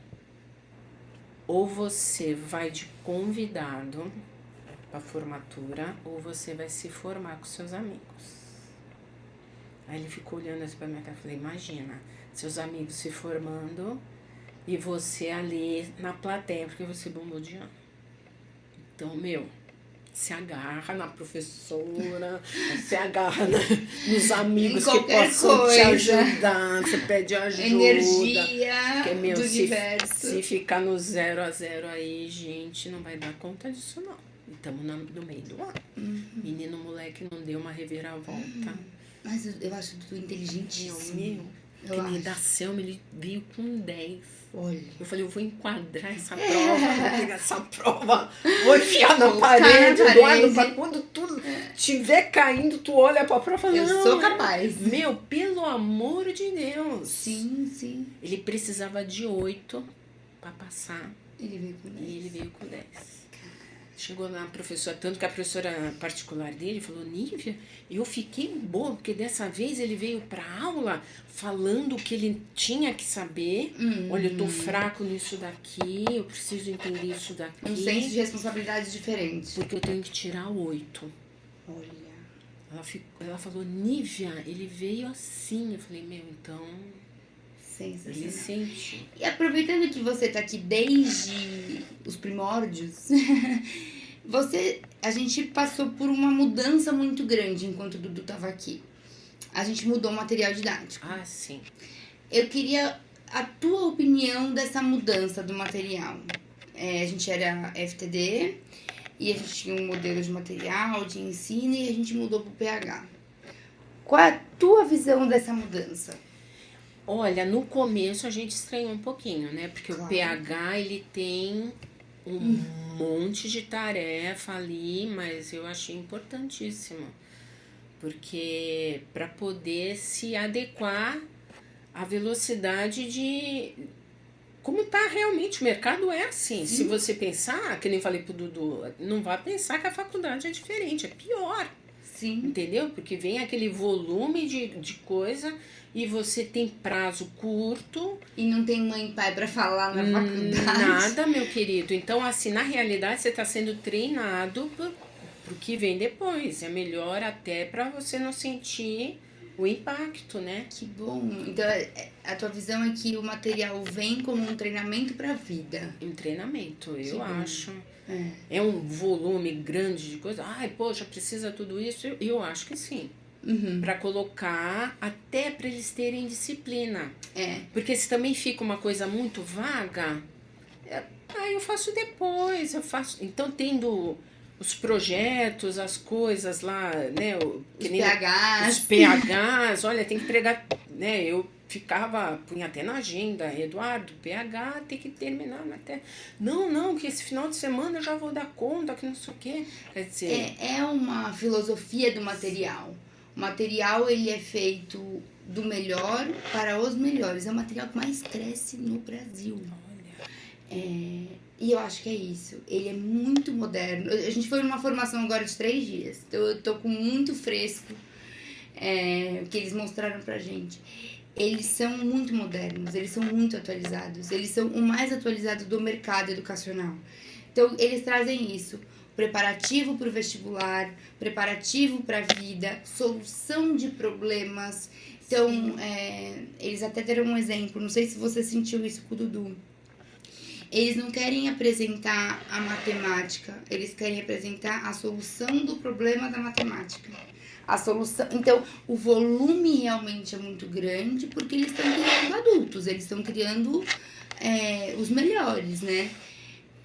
Ou você vai de convidado pra formatura, ou você vai se formar com seus amigos. Aí ele ficou olhando assim pra minha cara e falei, imagina, seus amigos se formando... E você ali na plateia, porque você bombou de ano. Então, se agarra na professora, se agarra nos amigos que possam te ajudar. Você pede ajuda. Energia porque, do universo. Se ficar no 0 a 0 aí, gente, não vai dar conta disso, não. Estamos no meio do ano. Menino, moleque, não deu uma reviravolta. Mas eu acho tudo inteligentíssimo. Eu Ele acho. da Selma, ele veio com 10. Olha. Eu falei, eu vou enquadrar essa prova, vou pegar essa prova, vou enfiar na Colocar na parede, Eduardo, parede. pra quando tudo estiver caindo, tu olha pra prova e fala, Eu não, sou capaz. Meu, pelo amor de Deus. Sim, sim. Ele precisava de 8 pra passar Ele veio com 10. e ele veio com 10. Chegou lá a professora, tanto que a professora particular dele falou, Nívia, eu fiquei boa, porque dessa vez ele veio pra aula falando o que ele tinha que saber. Olha, eu tô fraco nisso daqui, eu preciso entender isso daqui. Um senso de responsabilidade diferente. Porque eu tenho que tirar 8. Olha. Ela falou, Nívia, ele veio assim. Eu falei, meu, então... Sensacional. Ele sentiu. E aproveitando que você tá aqui desde os primórdios, a gente passou por uma mudança muito grande enquanto o Dudu tava aqui. A gente mudou o material didático. Ah, sim. Eu queria a tua opinião dessa mudança do material. A gente era FTD e a gente tinha um modelo de material, de ensino, e a gente mudou pro PH. Qual é a tua visão dessa mudança? Olha, no começo a gente estranhou um pouquinho, né? Porque Claro. o PH, ele tem um monte de tarefa ali, mas eu achei importantíssimo. Porque para poder se adequar à velocidade de... Como tá realmente, o mercado é assim. Se você pensar, que nem falei pro Dudu, não vai pensar que a faculdade é diferente, é pior. Sim. Entendeu? Porque vem aquele volume de coisa e você tem prazo curto. E não tem mãe e pai pra falar na faculdade. Nada, meu querido. Então, assim, na realidade, você está sendo treinado pro que vem depois. É melhor até para você não sentir o impacto, né? Que bom. Então, a tua visão é que o material vem como um treinamento pra vida. Em treinamento, eu bom. acho. É um volume grande de coisa. Ai, poxa, precisa tudo isso? Eu acho que sim. Para colocar, até para eles terem disciplina. Porque se também fica uma coisa muito vaga, eu faço depois, eu faço. Então, tendo os projetos, as coisas lá, né? Os PHs, olha, tem que pregar, né? Eu punha até na agenda, Eduardo, PH tem que terminar até. Não, que esse final de semana eu já vou dar conta, que não sei o quê. Quer dizer... É uma filosofia do material. O material, ele é feito do melhor para os melhores. É o material que mais cresce no Brasil. E eu acho que é isso. Ele é muito moderno. A gente foi numa formação agora de 3 dias. Então eu tô com muito fresco que eles mostraram pra gente. Eles são muito modernos, eles são muito atualizados. Eles são o mais atualizado do mercado educacional. Então eles trazem isso. Preparativo para o vestibular, preparativo para a vida, solução de problemas. Então, eles até deram um exemplo, não sei se você sentiu isso com o Dudu. Eles não querem apresentar a matemática, eles querem apresentar a solução do problema da matemática. A solução. Então, o volume realmente é muito grande porque eles estão criando adultos, eles estão criando os melhores, né?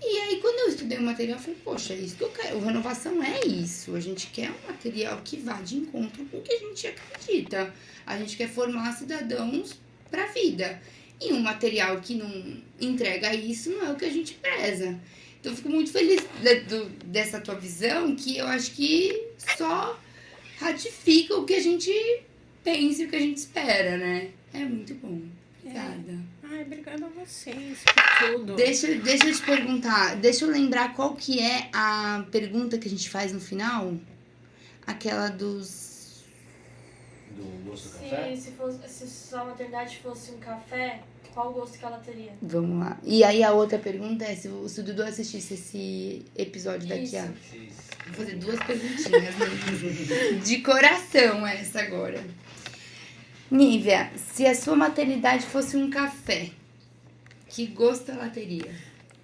E aí, quando eu estudei o material, eu falei, poxa, é isso que eu quero. Renovação é isso. A gente quer um material que vá de encontro com o que a gente acredita. A gente quer formar cidadãos para a vida. E um material que não entrega isso não é o que a gente preza. Então, eu fico muito feliz dessa tua visão, que eu acho que só ratifica o que a gente pensa e o que a gente espera, né? É muito bom. Obrigada. Obrigada a vocês por tudo. Deixa eu te perguntar, deixa eu lembrar qual que é a pergunta que a gente faz no final. Aquela dos... Do gosto do café? Se sua maternidade fosse um café, qual o gosto que ela teria? Vamos lá. E aí a outra pergunta é se o Dudu assistisse esse episódio daqui a... Vou fazer 2 perguntinhas, né? De coração essa agora. Nívia, se a sua maternidade fosse um café, que gosto ela teria?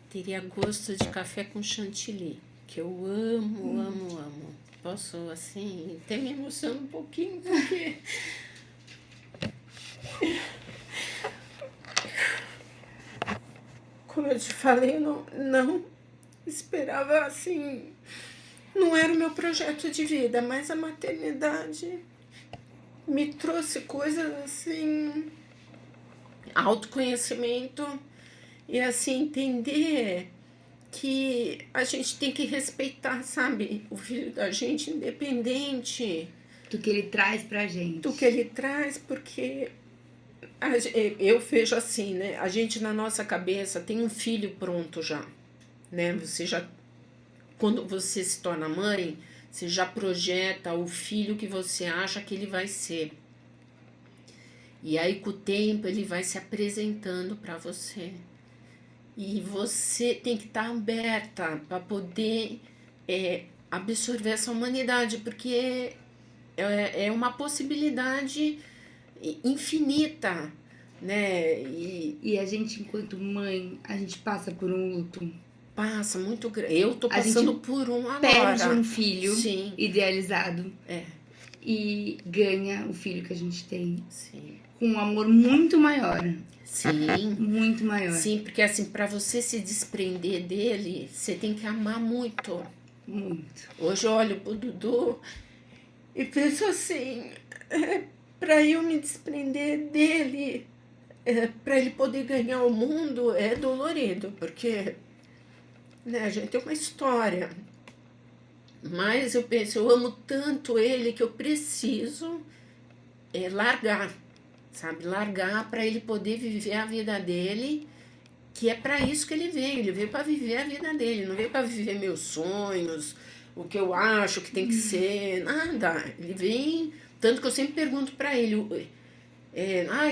Teria gosto de café com chantilly, que eu amo. Posso, assim, até me emociono um pouquinho, porque... Como eu te falei, eu não esperava, assim... Não era o meu projeto de vida, mas a maternidade me trouxe coisas, assim, autoconhecimento e assim entender que a gente tem que respeitar, sabe, o filho da gente, independente Do que ele traz pra gente. do que ele traz, porque eu vejo assim, né? A gente na nossa cabeça tem um filho pronto já, né? Você já, quando você se torna mãe, você já projeta o filho que você acha que ele vai ser. E aí, com o tempo, ele vai se apresentando para você. E você tem que estar aberta para poder absorver essa humanidade, porque é uma possibilidade infinita, né? E a gente, enquanto mãe, a gente passa por um luto. Passa muito grande. Eu tô A gente passando por um agora. Perde um filho Sim, idealizado é, e ganha o filho que a gente tem. sim. Com um amor muito maior. Sim, Muito maior. sim, porque assim, para você se desprender dele, você tem que amar muito. Muito. Hoje eu olho pro Dudu e penso assim, para eu me desprender dele, para ele poder ganhar o mundo, é dolorido, porque, né, a gente tem uma história. Mas eu penso, eu amo tanto ele que eu preciso largar, sabe? Largar para ele poder viver a vida dele, que é para isso que ele veio. Ele veio para viver a vida dele, não veio para viver meus sonhos, o que eu acho que tem que ser, nada. Ele vem, tanto que eu sempre pergunto para ele,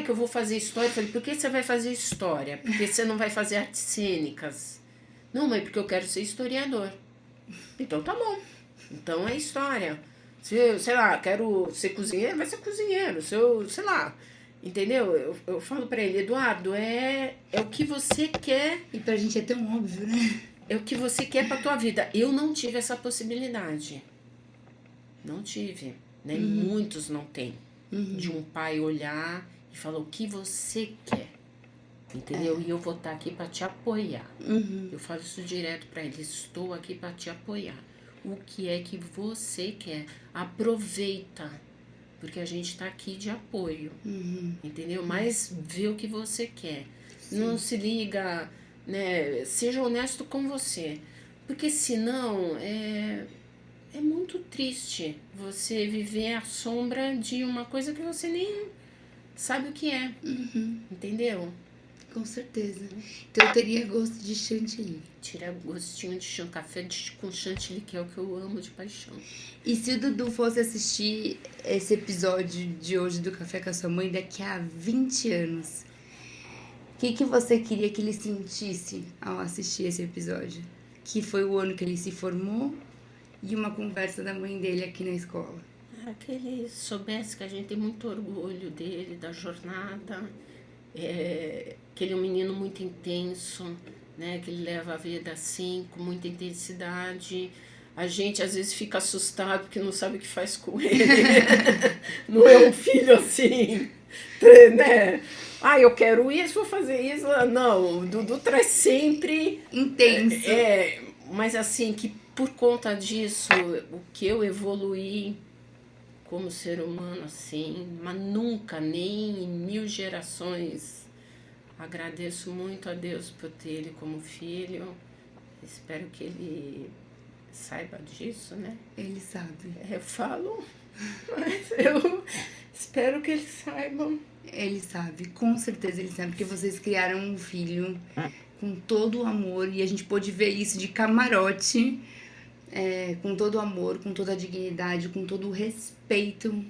que eu vou fazer história. Eu falei, por que você vai fazer história? Porque você não vai fazer artes cênicas? Não, mãe, porque eu quero ser historiador. Então tá bom. Então é história. Se eu, sei lá, quero ser cozinheiro, vai ser cozinheiro. Se eu, sei lá, entendeu? Eu falo pra ele, Eduardo, é o que você quer. E pra gente é tão óbvio, né? É o que você quer pra tua vida. Eu não tive essa possibilidade. Não tive. Né? Muitos não têm. De um pai olhar e falar o que você quer. Entendeu? E eu vou estar aqui pra te apoiar. Eu falo isso direto pra ele. Estou aqui pra te apoiar. O que é que você quer? Aproveita. Porque a gente tá aqui de apoio. Entendeu? Mas vê o que você quer. Sim. Não se liga, né? Seja honesto com você. Porque senão é muito triste você viver à sombra de uma coisa que você nem sabe o que é. Entendeu? Com certeza. Então eu teria gosto de chantilly. Tira gostinho de café com chantilly, que é o que eu amo de paixão. E se o Dudu fosse assistir esse episódio de hoje do Café com a Sua Mãe daqui a 20 anos, o que você queria que ele sentisse ao assistir esse episódio? Que foi o ano que ele se formou e uma conversa da mãe dele aqui na escola. Que ele soubesse que a gente tem muito orgulho dele, da jornada, que ele é um menino muito intenso, né? Que ele leva a vida assim, com muita intensidade. A gente às vezes fica assustado porque não sabe o que faz com ele. Não é um filho assim, né? Eu quero isso, vou fazer isso. Não, o Dudu traz sempre... Intenso. Mas assim, que por conta disso, o que eu evoluí como ser humano, assim, mas nunca, nem em 1000 gerações. Agradeço muito a Deus por ter ele como filho. Espero que ele saiba disso, né? Ele sabe. Eu falo, mas eu espero que ele saiba. Ele sabe, com certeza ele sabe, porque vocês criaram um filho com todo o amor e a gente pôde ver isso de camarote, com todo o amor, com toda a dignidade, com todo o respeito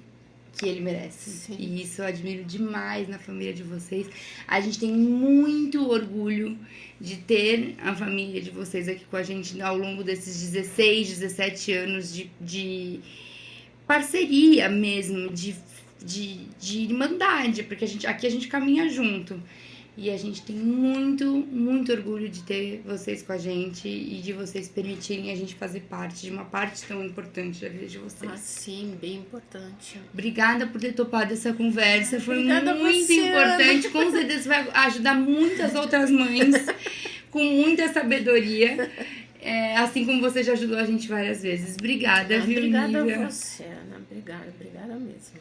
que ele merece. Sim. E isso eu admiro demais na família de vocês. A gente tem muito orgulho de ter a família de vocês aqui com a gente ao longo desses 16, 17 anos de parceria mesmo, de irmandade, porque aqui a gente caminha junto. E a gente tem muito, muito orgulho de ter vocês com a gente e de vocês permitirem a gente fazer parte de uma parte tão importante da vida de vocês. Sim, bem importante. Obrigada por ter topado essa conversa. Foi Obrigada muito você, importante. Com certeza vai ajudar muitas outras mães com muita sabedoria. Assim como você já ajudou a gente várias vezes. Obrigada, viu, Obrigada Nívia? a você, Ana. Obrigada mesmo.